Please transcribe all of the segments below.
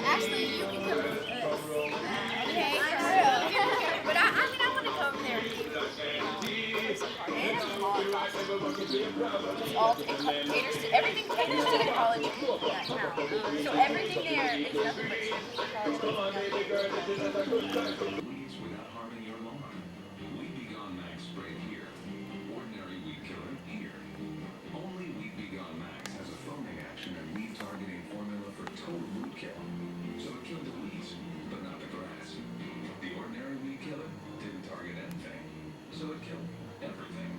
Actually, you can come with us. Okay, but I mean, I want to come there. Everything caters to the college pool in that town. So everything there is nothing but college without harming your lawn. Weed Be Gone Max spray here. Ordinary weed killer here. Only Weed Be Gone Max has a foaming action and weed targeting formula for total root kill. So it killed the weeds, but not the grass. The ordinary weed killer didn't target anything, so it killed everything.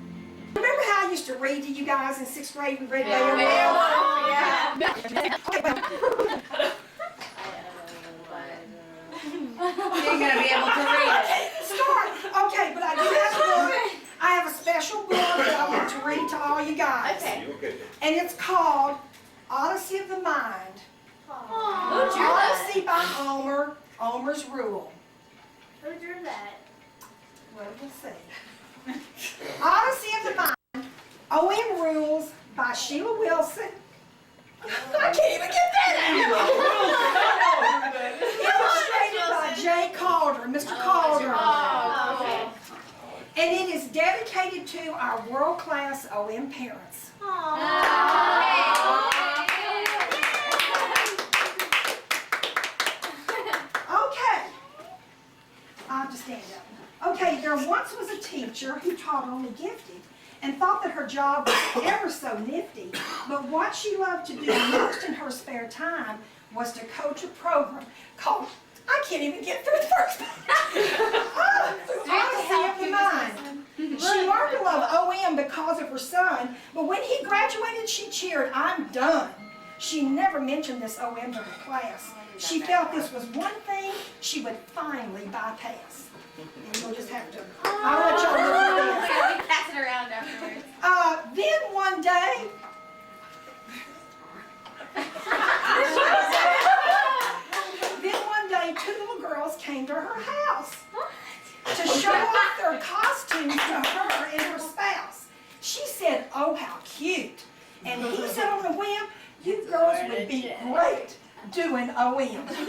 Remember how I used to read to you guys in 6th grade? We read Yeah. You're gonna be able to read it. Start. Okay, but I do have a book. I have a special book that I want to read to all you guys. Okay. And it's called Odyssey of the Mind. Who drew that? Odyssey by Omer. Omer's Rule. Who drew that? Well, we'll see. Odyssey of the Mind. O.M. Rules by Sheila Wilson. I can't even get that out. Illustrated by Jay Calder, Mr. Calder. Oh, okay. And it is dedicated to our world-class O.M. parents. Okay. I'll have to stand up. Okay, there once was a teacher who taught only gifted and thought that her job was ever so nifty, but what she loved to do most in her spare time was to coach a program called, I can't even get through the first Odyssey of the Mind. She learned to love O.M. because of her son, but when he graduated, she cheered, I'm done. She never mentioned this O.M. to her class. She felt this was one thing she would finally bypass. And you'll just have to, I'll let y'all look at this. We pass it around afterwards. Then one day, two little girls came to her house to show off their costumes to her and her spouse. She said, oh, how cute. And he said on a whim, you girls would be great doing O.M. Who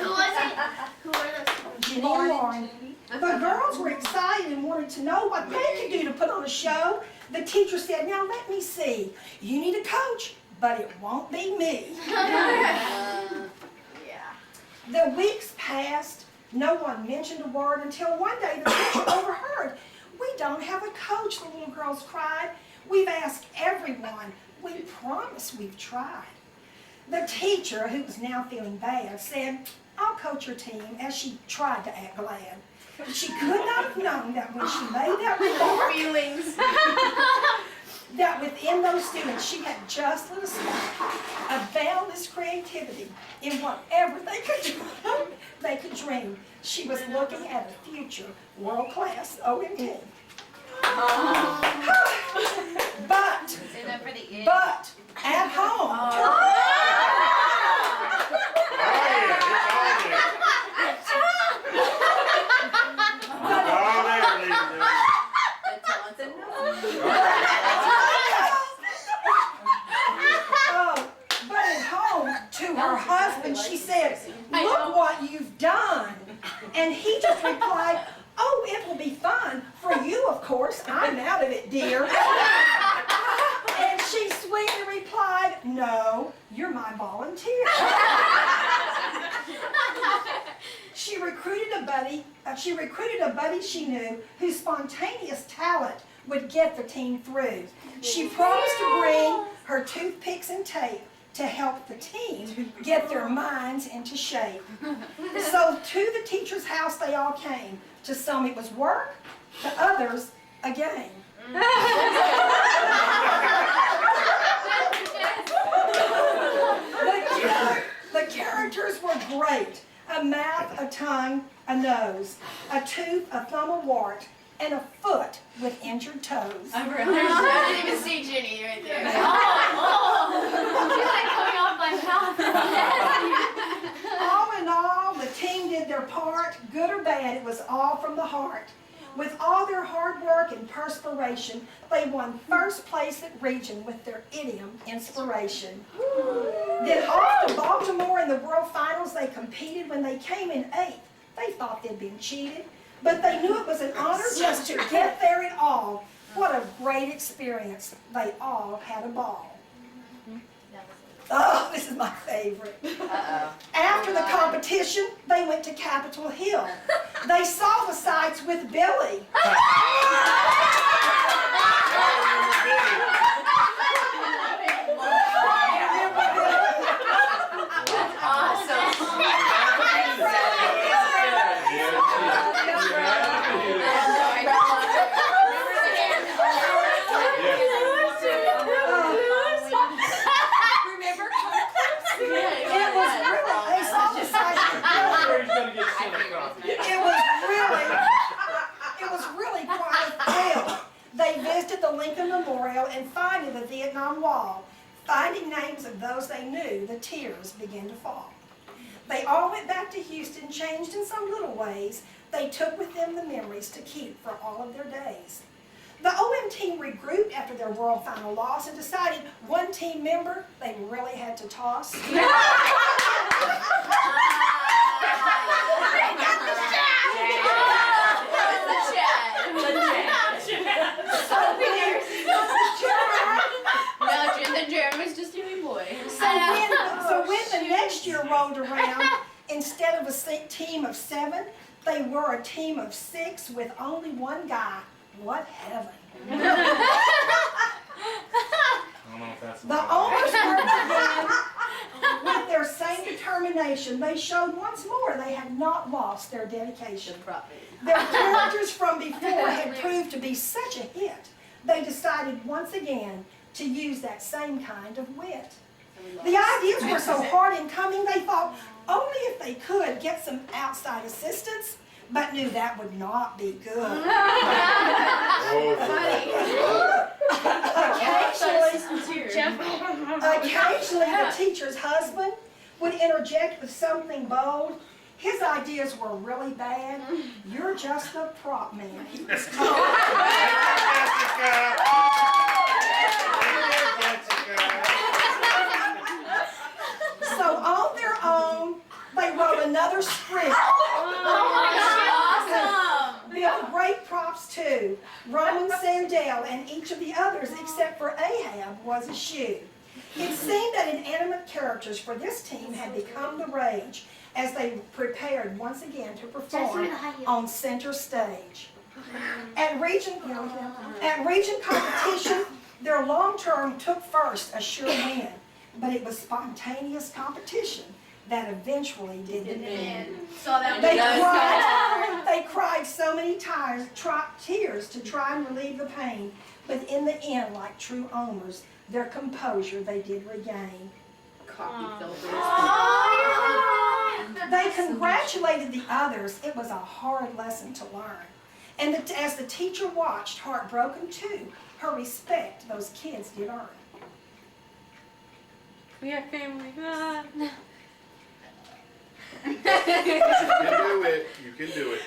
was it? Who were those? Jenny and Lauren. The girls were excited and wanted to know what they could do to put on a show. The teacher said, now let me see. You need a coach, but it won't be me. The weeks passed. No one mentioned a word until one day the teacher overheard. We don't have a coach, the little girls cried. We've asked everyone. We promise we've tried. The teacher, who was now feeling bad, said, I'll coach your team, as she tried to act glad. She could not have known that when she made that remark, Feelings. that within those students she had just lit a spark of boundless creativity in whatever they could dream. She was looking at a future world-class O.M. team. But at home, to her husband, she said, look what you've done. And he just replied, oh, it will be fun. For you, of course. I'm out of it, dear. And she sweetly replied, no, you're my volunteer. She recruited a buddy she knew whose spontaneous talent would get the team through. She promised to bring her toothpicks and tape to help the team get their minds into shape. So to the teacher's house they all came. To some it was work, to others a game. The character great. A mouth, a tongue, a nose, a tooth, a thumb, a wart, and a foot with injured toes. I didn't even see Jenny right there. She's like coming off my mouth. All in all, the team did their part, good or bad, it was all from the heart. With all their hard work and perspiration, they won first place at region with their idiom inspiration. Then off to Baltimore in the World Finals, they competed. When they came in 8th, they thought they'd been cheated, but they knew it was an honor just to get there at all. What a great experience. They all had a ball. Oh, this is my favorite. After the competition, they went to Capitol Hill. They saw the sights with Billy. It was really quite a thrill. They visited the Lincoln Memorial and finally the Vietnam Wall. Finding names of those they knew, the tears began to fall. They all went back to Houston, changed in some little ways. They took with them the memories to keep for all of their days. The OM team regrouped after their World Final loss and decided one team member they really had to toss. So when the next year rolled around, instead of a team of 7, they were a team of 6 with only one guy. What heaven. The owners worked again with their same determination. They showed once more they had not lost their dedication. Their characters from before had proved to be such a hit, they decided once again to use that same kind of wit. The ideas were so hard in coming, they thought only if they could get some outside assistance, but knew that would not be good. Occasionally, the teacher's husband would interject with something bold. His ideas were really bad. You're just a prop man, he was told. So on their own, they wrote another script. Built great props too. Roman Sandell and each of the others, except for Ahab, was a shoe. It seemed that inanimate characters for this team had become the rage as they prepared once again to perform on center stage. At region competition, their long term took first a sure win, but it was spontaneous competition that eventually did the end. They cried so many tears to try and relieve the pain, but in the end, like true owners, their composure they did regain. They congratulated the others. It was a hard lesson to learn. And as the teacher watched, heartbroken too, her respect those kids did earn. We are family. You can do it. You can do it.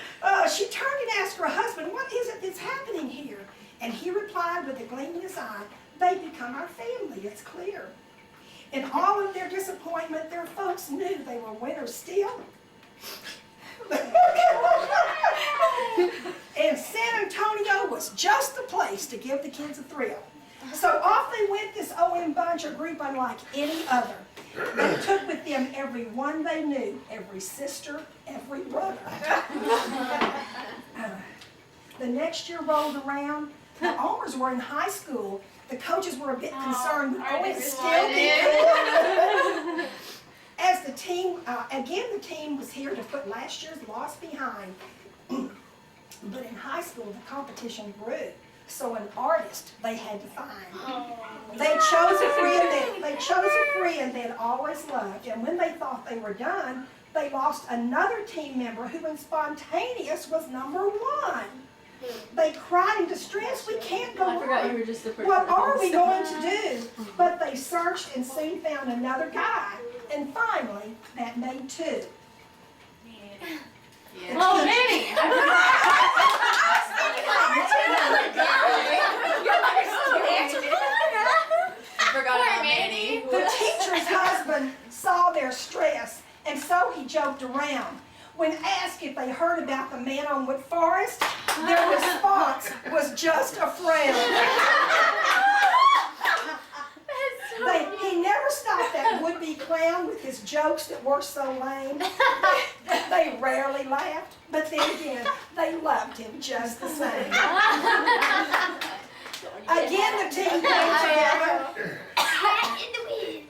She turned and asked her husband, "What is it that's happening here?" And he replied with a gleam in his eye, "They've become our family, it's clear." In all of their disappointment, their folks knew they were winners still. And San Antonio was just the place to give the kids a thrill. So off they went, this OM bunch, a group unlike any other. They took with them every one they knew, every sister, every brother. The next year rolled around. The owners were in high school. The coaches were a bit concerned, would OM still be good? As the team, again the team was here to put last year's loss behind. But in high school, the competition grew. So an artist they had to find. They chose a friend they'd always loved. And when they thought they were done, they lost another team member who in spontaneous was number 1. They cried in distress, we can't go I forgot on. you were just the first. What are we going to do? But they searched and soon found another guy. And finally, that made 2. Oh, Manny! I forgot about Manny. The teacher's husband saw their stress, and so he joked around. When asked if they heard about the man on Wood Forest, their response was just a frown. He never stopped that would-be clown with his jokes that were so lame. They rarely laughed, but then again, they loved him just the same. Again, the team came together.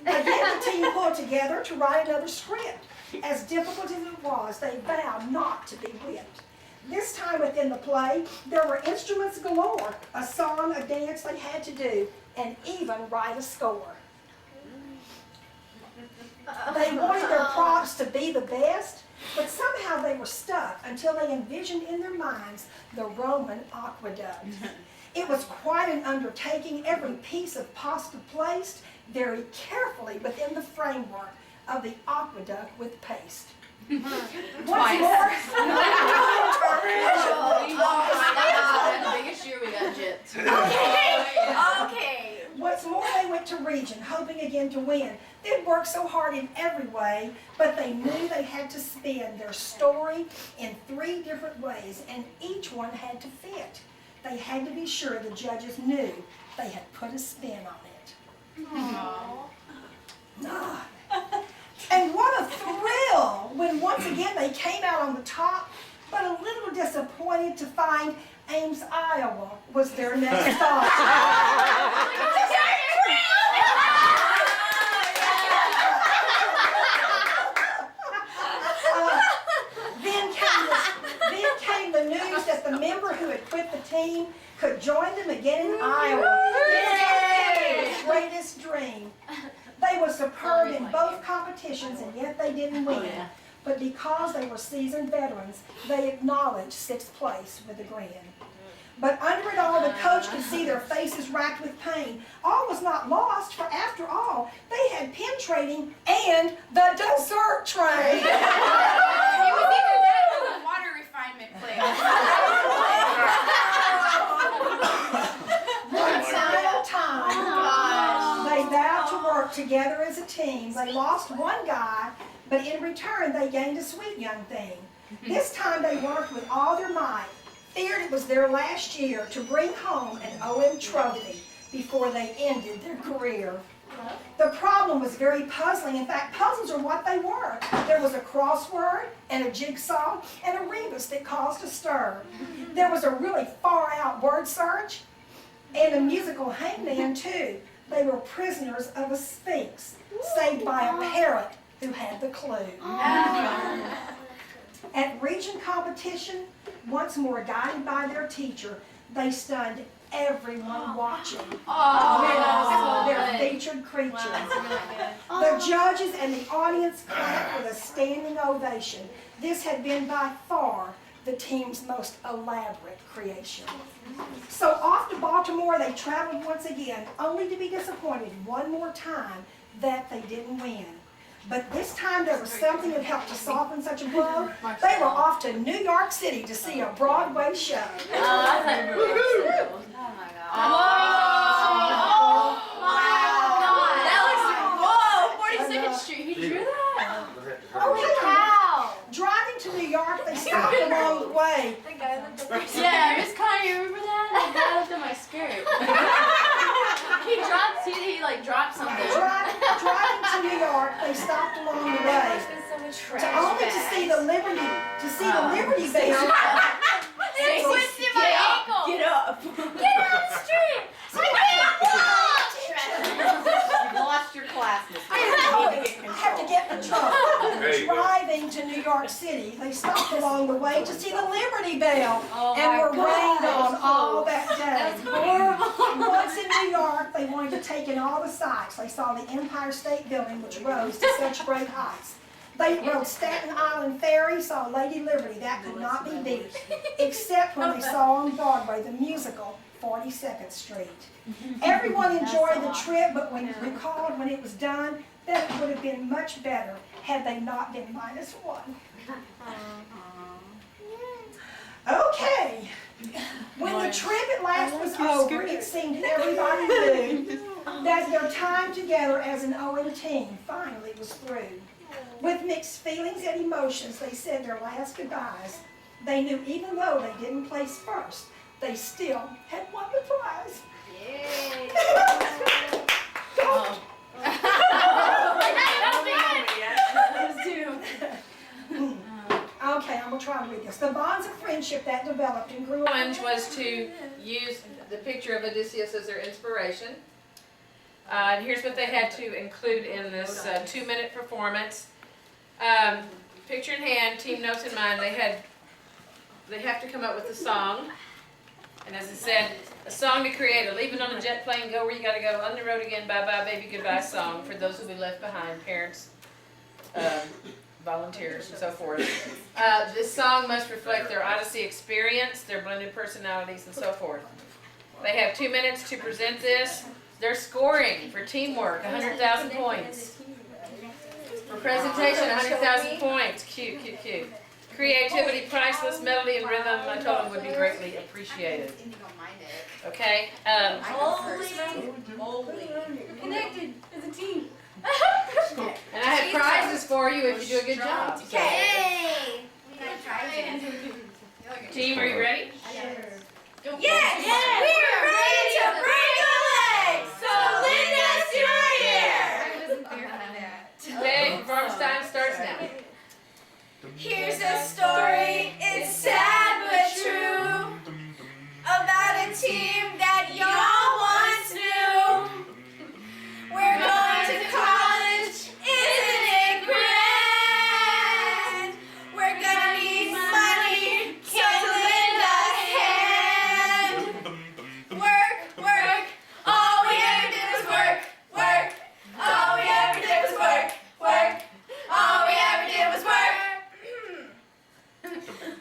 Again, the team pulled together to write another script. As difficult as it was, they vowed not to be whipped. This time within the play, there were instruments galore, a song, a dance they had to do, and even write a score. They wanted their props to be the best, but somehow they were stuck until they envisioned in their minds the Roman aqueduct. It was quite an undertaking, every piece of pasta placed very carefully within the framework of the aqueduct with paste. Once more, The biggest year we got gypped. Okay. Once more they went to Region, hoping again to win. They'd worked so hard in every way, but they knew they had to spin their story in 3 different ways, and each one had to fit. They had to be sure the judges knew they had put a spin on it. Ah. And what a thrill when once again they came out on the top, but a little disappointed to find Ames, Iowa was their next stop. Then came the news that the member who had quit the team could join them again in Iowa. His greatest dream. They were superb in both competitions, and yet they didn't win. But because they were seasoned veterans, they acknowledged 6th place with a grin. But under it all, the coach could see their faces racked with pain. All was not lost, for after all, they had pin trading and the dessert train. It was either that or the water refinement place. One final time, they vowed to work together as a team. They lost one guy, but in return, they gained a sweet young thing. This time they worked with all their might, feared it was their last year to bring home an OM trophy before they ended their career. The problem was very puzzling. In fact, puzzles are what they were. There was a crossword and a jigsaw and a rebus that caused a stir. There was a really far-out word search and a musical hangman, too. They were prisoners of a sphinx, saved by a parrot who had the clue. At region competition, once more guided by their teacher, they stunned everyone watching. Their featured creatures. The judges and the audience clapped with a standing ovation. This had been by far the team's most elaborate creation. So off to Baltimore they traveled once again, only to be disappointed one more time that they didn't win. But this time there was something that helped to soften such a blow. They were off to New York City to see a Broadway show. Oh my god. That looks, whoa, 42nd Street, he drew that? Holy cow! Driving to New York, they stopped along the way. Yeah, Miss Connie, you remember that? The guy looked at my skirt. He like dropped something. Driving to New York, they stopped along the way. Only to see the Liberty Bell. They twisted my ankle. Get up. Get on the street. You lost your class, Miss I have to get in the truck. There you go. Driving to New York City, they stopped along the way to see the Liberty Bell and my were rained God. on all that day. Once in New York, they wanted to take in all the sights. They saw the Empire State Building, which rose to such great heights. They rode Staten Island Ferry, saw Lady Liberty. That could not be beat, except when they saw on Broadway the musical 42nd Street. Everyone enjoyed the trip, but when recalled when it was done, that it would have been much better had they not been -1. Okay. When the trip at last was over, it seemed everybody knew that their time together as an Owen team finally was through. With mixed feelings and emotions, they said their last goodbyes. They knew even though they didn't place first, they still had won the prize. Yay. Okay, I'm gonna try to read this. The bonds of friendship that developed and grew. Challenge was to use the picture of Odysseus as their inspiration. And here's what they had to include in this 2-minute performance. Picture in hand, team notes in mind. They have to come up with a song. And as I said, a song to create a leave it on a jet plane, go where you gotta go, on the road again, bye bye baby goodbye song for those who we left behind, parents, volunteers, and so forth. This song must reflect their Odyssey experience, their blended personalities, and so forth. They have 2 minutes to present this. They're scoring for teamwork, 100,000 points. For presentation, 100,000 points. Cute, cute, cute. Creativity, priceless, melody and rhythm, I told them would be greatly appreciated. Okay? Connected as a team. And I have prizes for you if you do a good job. So, Yay! We got prizes. team, are you ready? Yes! We're ready to break a leg! So Linda, you're here! Okay, performance time starts now. Here's a story, it's sad but true, about a team that y'all once knew. We're going to college, isn't it grand? We're gonna need money, so lend a hand. Work, work, all we ever did was work, work. All we ever did was work, work. All we ever did was work.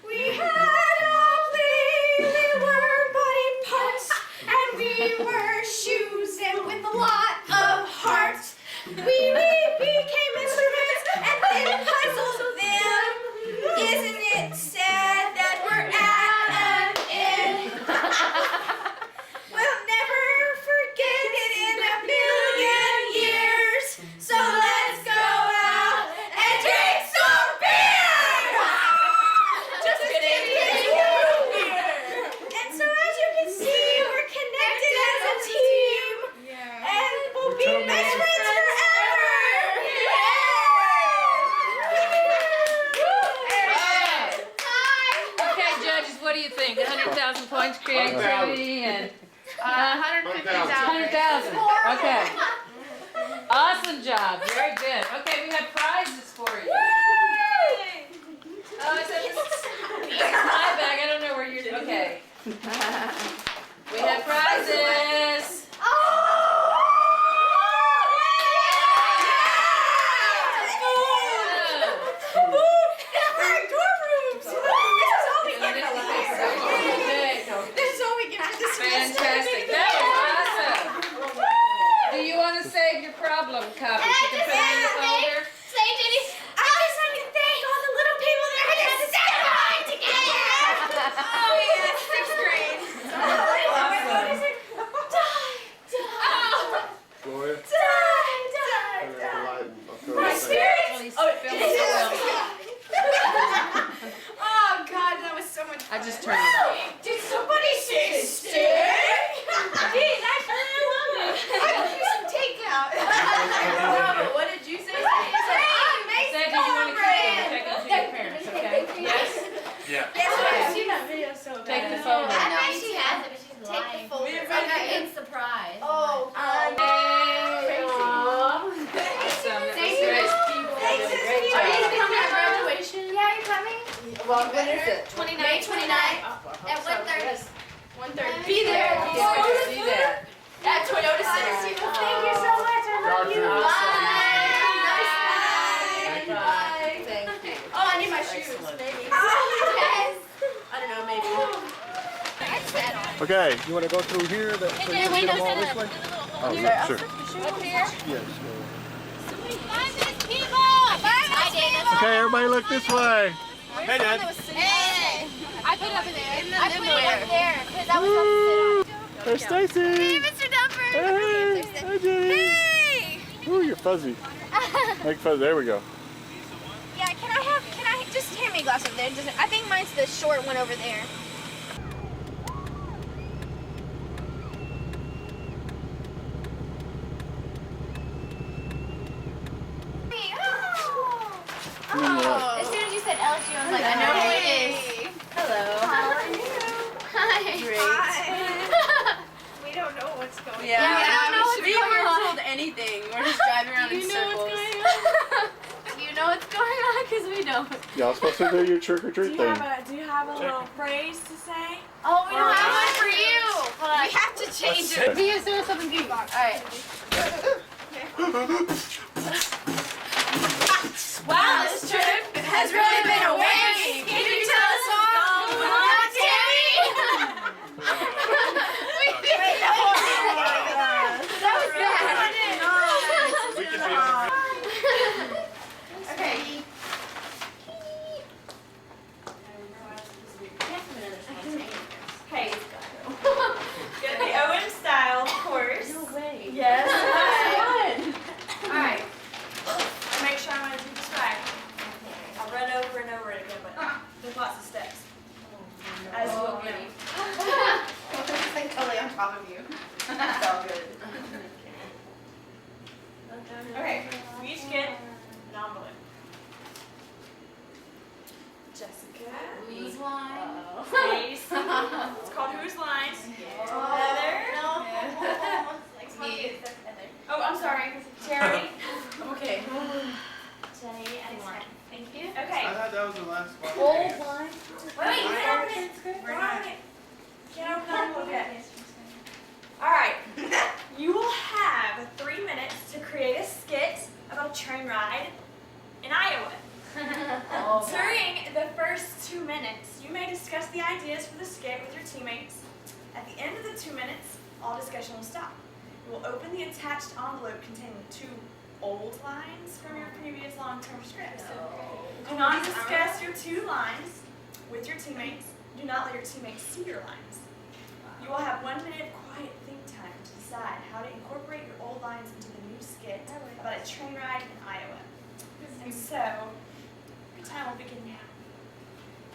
We had only, we were body parts, and we were shoes, and with a lot of heart. We became instruments and then puzzled them. Isn't it sad that we're at an end? We'll never forget it in a million years. So let's go out and drink some beer! Just kidding. And so as you can see, we're connected as a team. And we'll be best friends forever. Okay, judges, what do you think? 100,000 points, creativity, and 100,000. Okay. Awesome job. Very good. Okay, we have prizes for you. Oh, it's my bag. I don't know where you're. Okay. We have prizes. Fantastic. That was awesome. Do you want to save your problem copy? You can put it in the folder. I just want to thank all the little people that are just celebrating together. Oh yeah, 6th grade. What is it? Gloria? My spirit. Oh God, that was so much fun. I just turned it off. Did somebody say stick? Geez, actually, I love it. I could use some takeout. No, what did you say? Say, do you want to keep them? Take them to your parents, okay? Yes? Yeah. Yes, I've seen that video so bad. Take the folder. I know she has it, but she's lying. Take the folder. It's surprise. Oh, Awesome. That was great. Thanks, Great Are you job. coming to graduation? Yeah, you're coming? Well, when is it? May 29th At 1:30. 1:30. Be there. See that. At Toyota Center. Thank you so much. I love you. Gotcha. Bye. Bye. Bye. Okay, you want to go through here? So you can get them all this way? Oh, yeah, sure. Up here. Yes. Bye, Miss People. Bye, Dana. Okay, everybody look this way. Hey, Dad. Hey. I put it up in there. I put it up there because I was supposed to sit on it. There's Stacy. Hey, Mr. Dumper. Hey, hi, Jenny. Hey. Ooh, you're fuzzy. Make fuzzy. There we go. Yeah, can I just hand me a glass over there? I think mine's the short one over there. Oh. As soon as you said LSU, I was like, I know who it is. Hello. How are you? Hi. Great. Hi. We don't know what's going on. Yeah, we don't know what's we going weren't on. told anything. We're just driving around in circles. Do you know what's going on? Because we don't. Y'all supposed to do your trick or treat thing. Do you have a little phrase to say? Oh, we don't have one for you. Hold on. We have to change it. Do you do something good? All right. Wow, this trip has really been a wave. Can you tell us what's going on, Tammy? That was bad. We can do Okay. Hey, get the Owen style, of course. No way. Yes. All right. Make sure I'm going to do this right. I'll run over and over it again, but there's lots of steps. As you will get. It's like totally on top of you. It's all good. Okay, we each get an envelope. Jessica. Whose line? Stace. It's called Whose Lines? Heather. Me. Oh, I'm sorry. Terry. Okay. Jenny and Sam. Thank you. Okay. I thought that was the last one. Old line. Wait, you can't open it. We're not. Can't open the envelope yet. All right. You will have 3 minutes to create a skit about a train ride in Iowa. During the first 2 minutes, you may discuss the ideas for the skit with your teammates. At the end of the 2 minutes, all discussion will stop. You will open the attached envelope containing 2 old lines from your previous long-term scripts. Do not discuss your 2 lines with your teammates. Do not let your teammates see your lines. You will have 1 minute of quiet think time to decide how to incorporate your old lines into the new skit about a train ride in Iowa. And so, your time will begin now.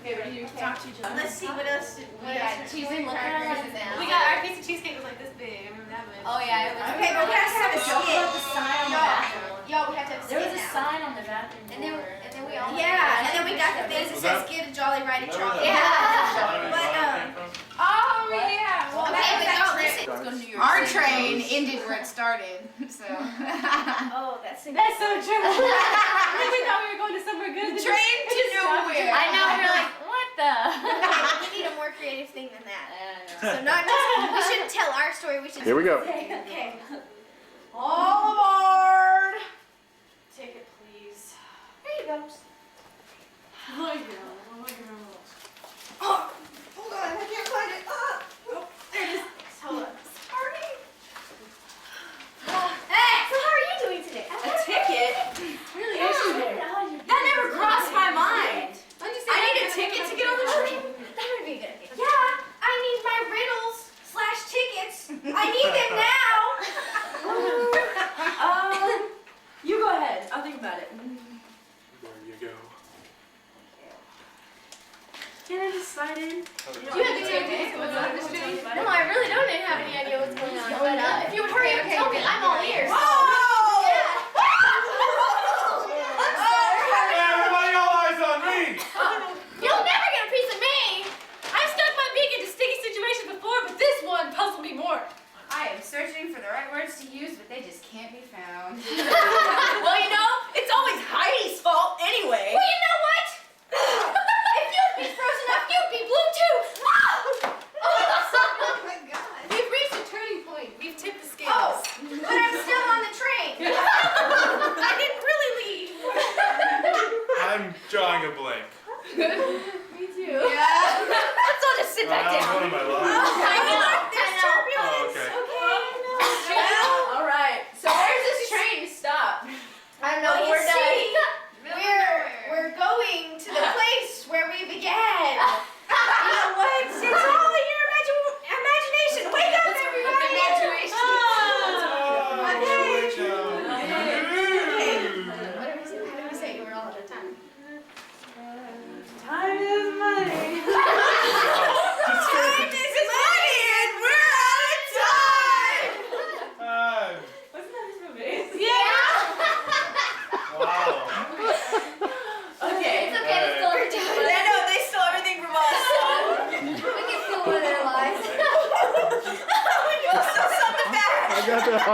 Okay, but you talk to each other. Let's see what else We got cheese and crackers. we got. Our piece of cheesecake was like this big. I remember that much. Oh yeah, it was. Okay, but we have to have a skit. Y'all, we have to have a There was skit a now. sign on the bathroom And then we all. Yeah, and then we got the things that Was says that- "Get a Jolly Ride and Trolley." Yeah. But Oh yeah. Well, okay, but y'all Let's listen. go to New York Our City. train ended where it started, so. Oh, that's so true. We thought we were going to somewhere good. Train to nowhere. I know, we were like, what the? we need a more creative thing than that. So not just we shouldn't tell our story. We should. Here we go. Okay. All aboard. Ticket, please. There you go. Oh, hold on, I can't find it. There it is. Hold on. Sorry. Hey, so how are you doing today? A ticket? Really? That never crossed my mind. I need a ticket to get on the train. That would be a good idea. Yeah, I need my riddles/tickets. I need them now. You go ahead. I'll think about it. There you go. Can I just slide in? You have the ticket. No, I really don't have any idea what's going on. But if you would hurry up and tell me, I'm all ears. Oh! Yeah. Everybody, all eyes on me! You'll never get a piece of me. I've stuck my beak into sticky situations before, but this one puzzled me more. I am searching for the right words to use, but they just can't be found. Well, you know, it's always Heidi's fault anyway. Well, you know what? If you'd be frozen up, you'd be blue too. Oh my god. We've reached a turning point. We've tipped the scales. Oh, but I'm still on the train. I didn't really leave. I'm drawing a blank. Me too. Let's all just sit back That was down. one of my lines. I know.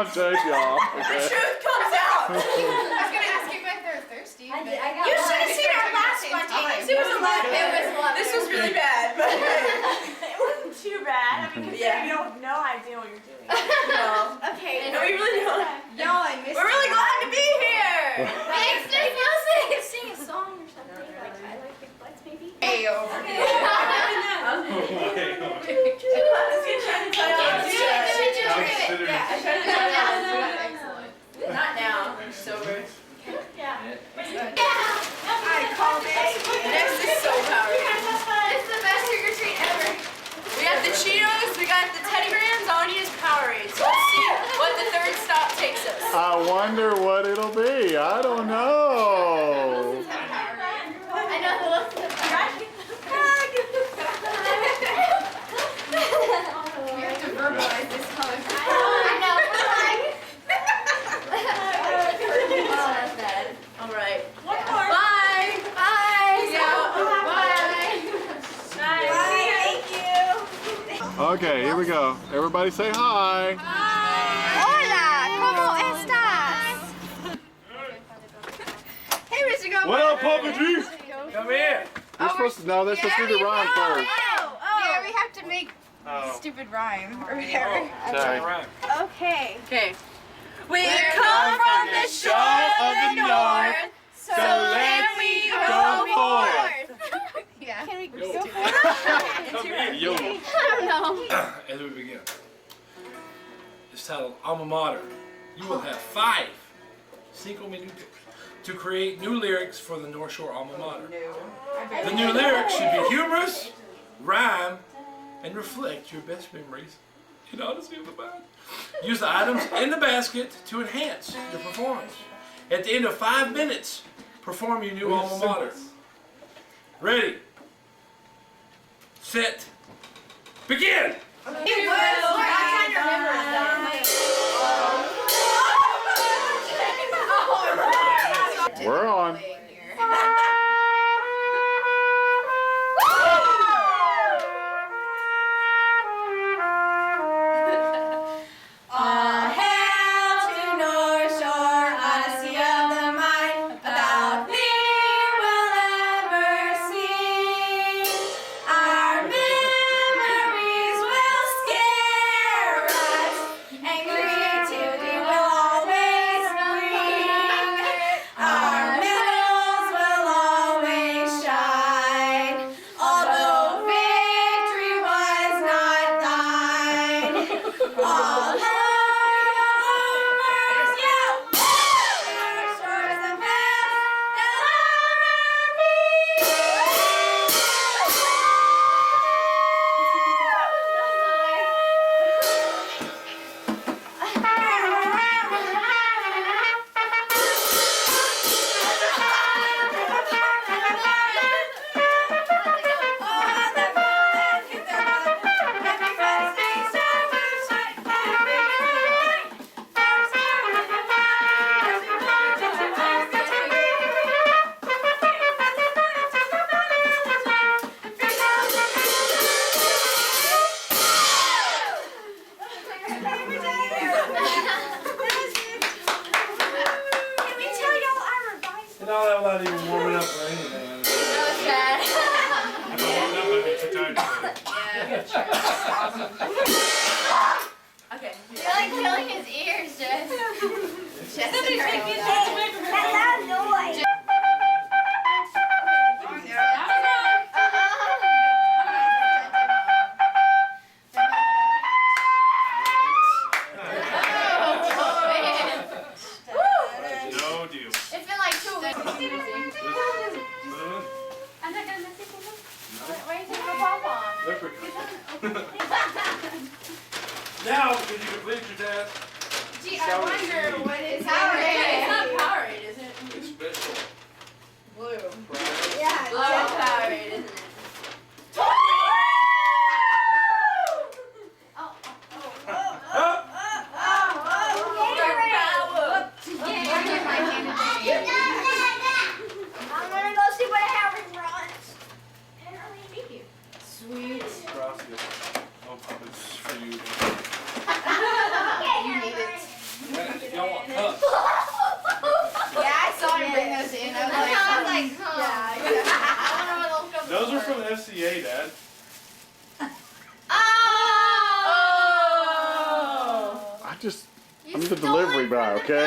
take y'all. The Okay. truth comes out. I was gonna ask you if they're thirsty. I but- did- I got You one. should have seen our last spontaneous. It was a lot. This was really bad, but It wasn't too bad. I mean, considering you don't have no idea what you're doing. no. Okay. No, we really don't. Y'all, I missed We're really glad to be here. Thanks, there's music. Sing a song or something. Like, I like big butts, maybe. Hey, over here. Not now. Sober. I called it. Next is so powerful. It's the best trick or treat ever. We got the Cheetos, we got the Teddy Grahams, all we need is Powerade. So let's see what the third stop takes us. I wonder what it'll be. I don't know. I know who else is We have to verbalize this color. I know. Oh, that's bad. All right. One more. Bye. Bye. Yeah. Bye. Thank you. Okay, here we go. Everybody say hi. Hola, ¿cómo estás? Hey, Mr. Gomez. What up, Papa G? Come here. You're supposed to, no, they're supposed to do the rhyme first. Yeah, we have to make stupid rhyme or whatever. Sorry. Okay. Okay. We come from the shore of the north, so let me go forth. Yeah. Can we Yo. go for it? Come here. Yo. I don't know. As we begin. It's titled Alma Mater. You will have 5 5 minutos to create new lyrics for the North Shore Alma Mater. The new lyrics should be humorous, rhyme, and reflect your best memories in honesty of the band. Use the items in the basket to enhance your performance. At the end of 5 minutes, perform your new alma mater. Ready, set, begin! We're on. All hail to North Shore, Odyssey of the mind. About thee we'll ever sing. Our memories will scare us, and creativity will always bring. Our medals will always shine, although victory was not thine. All yeah! North Shore is the best there'll And all that without even warming up or anything. Sad. If I warmed up, I'd be too tired to Okay. You're like killing his ears, Jess. No deal. It's been like 2 weeks. I'm not gonna miss it. Why are you taking a pom-pom? There we go. Now, did you complete your task? Gee, I wonder what is Powerade. It's not Powerade, is it? It's special. blue. Blue Powerade, isn't it? I'm gonna go see what Harry runs. And early meet you. Sweet. Frosty. Oh, it's for you. Okay, You need Harry. it. Y'all want cups? Yeah, I saw him bring those in. I was like, Yeah. Those are from FCA, Dad. Oh! I'm the delivery guy, okay?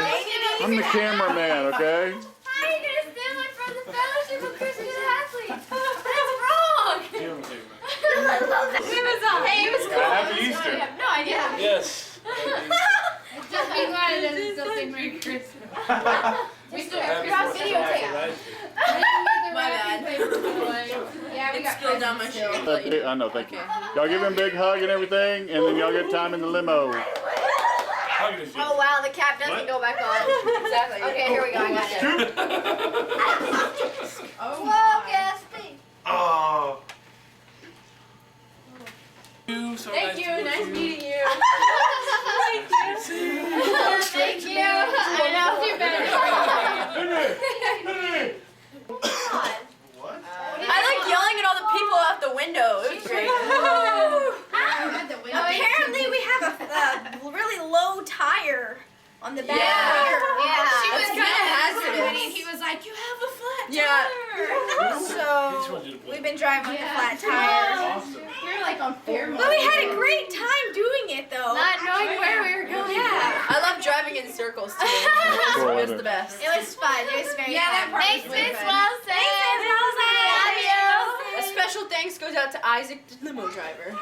I'm the cameraman, okay? How are you gonna steal it from the Fellowship of Christian Athletes? That's wrong! Give him a favor. Hey, it was cool. Happy Easter. I have no idea. Yes. Just be glad it doesn't still say Merry Christmas. We still Happy have Fourth of videotape. July, right? My bad. yeah, we It's got spilled down my presents still. shoe. I know, thank you. Y'all give him a big hug and everything, and then y'all get time in the limo. Hug this Oh wow, the cap doesn't go back on. Exactly. Okay, here we go. I got it. Oh, Whoa, gasping. Oh. Thank you. Nice meeting you. Thank you. I know too bad. What? I like yelling at all the people out the window. It was great. Apparently we have a really low tire on the back Yeah. rear. Yeah. She was kind of hazardous. He was like, you have a flat Yeah. Just So wanted you to we've been driving with a flat tire. Awesome. You're like on fair But we had a great time doing it though. Not knowing where we were going. Yeah. I love driving in circles too. It was the best. It was fun. It was very Yeah, that fun. part Thanks, was really Miss fun. Wilson. Love you. A special thanks goes out to Isaac, the limo driver.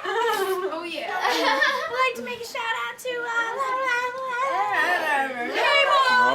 Oh, yeah. I'd like to make a shout out to